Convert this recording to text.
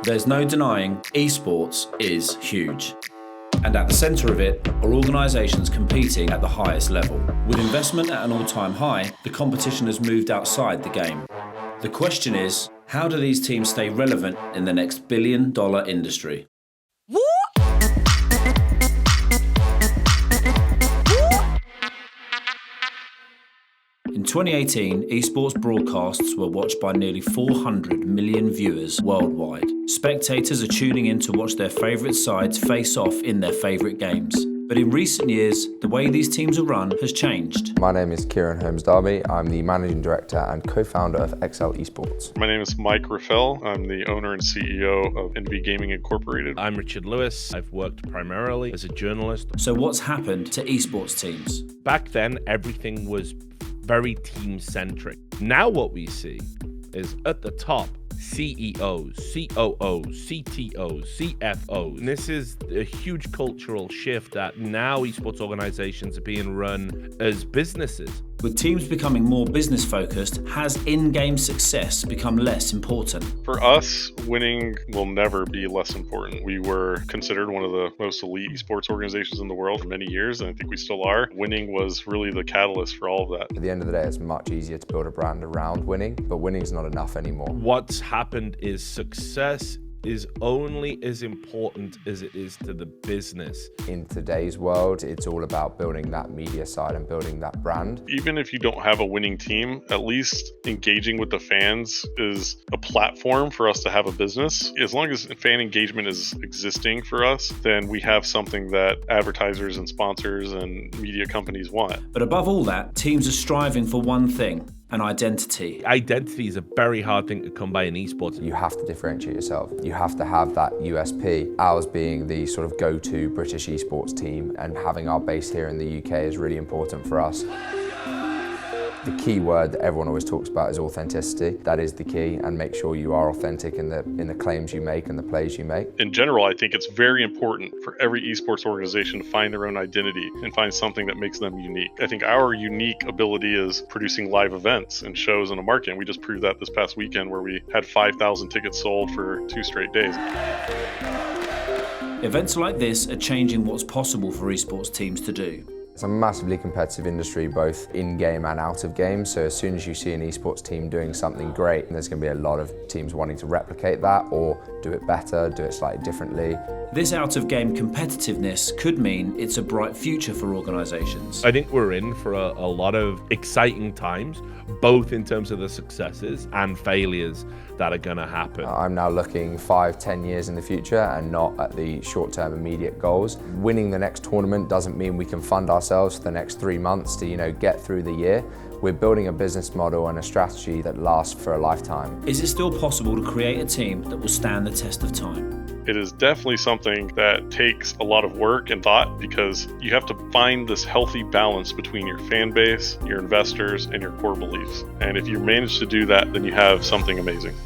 There's no denying esports is huge. And at the centre of it are organisations competing at the highest level. With investment at an all-time high, the competition has moved outside the game. The question is, how do these teams stay relevant in the next billion-dollar industry? In 2018, esports broadcasts were watched by nearly 400 million viewers worldwide. Spectators are tuning in to watch their favourite sides face off in their favourite games. But in recent years, the way these teams are run has changed. My name is Kieran Holmes-Darby. I'm the Managing Director and Co-Founder of XL Esports. My name is Mike Raffel. I'm the owner and CEO of NV Gaming Incorporated. I'm Richard Lewis. I've worked primarily as a journalist. So what's happened to esports teams? Back then, everything was very team-centric. Now what we see is at the top, CEOs, COOs, CTOs, CFOs. And this is a huge cultural shift that now esports organizations are being run as businesses. With teams becoming more business-focused, has in-game success become less important? For us, winning will never be less important. We were considered one of the most elite esports organizations in the world for many years, and I think we still are. Winning was really the catalyst for all of that. At the end of the day, it's much easier to build a brand around winning, but winning's not enough anymore. What's happened is success is only as important as it is to the business. In today's world, it's all about building that media side and building that brand. Even if you don't have a winning team, at least engaging with the fans is a platform for us to have a business. As long as fan engagement is existing for us, then we have something that advertisers and sponsors and media companies want. But above all that, teams are striving for one thing: an identity. Identity is a very hard thing to come by in esports. You have to differentiate yourself. You have to have that USP. Ours being the sort of go-to British esports team, and having our base here in the UK is really important for us. The key word that everyone always talks about is authenticity. That is the key, and make sure you are authentic in the claims you make and the plays you make. In general, I think it's very important for every esports organization to find their own identity and find something that makes them unique. I think our unique ability is producing live events and shows in a market. And we just proved that this past weekend where we had 5,000 tickets sold for 2 straight days. Events like this are changing what's possible for esports teams to do. It's a massively competitive industry, both in-game and out of game. So as soon as you see an esports team doing something great, there's going to be a lot of teams wanting to replicate that or do it better, do it slightly differently. This out-of-game competitiveness could mean it's a bright future for organisations. I think we're in for a lot of exciting times, both in terms of the successes and failures that are going to happen. I'm now looking 5-10 years in the future and not at the short-term immediate goals. Winning the next tournament doesn't mean we can fund ourselves for the next 3 months to, get through the year. We're building a business model and a strategy that lasts for a lifetime. Is it still possible to create a team that will stand the test of time? It is definitely something that takes a lot of work and thought, because you have to find this healthy balance between your fan base, your investors, and your core beliefs. And if you manage to do that, then you have something amazing.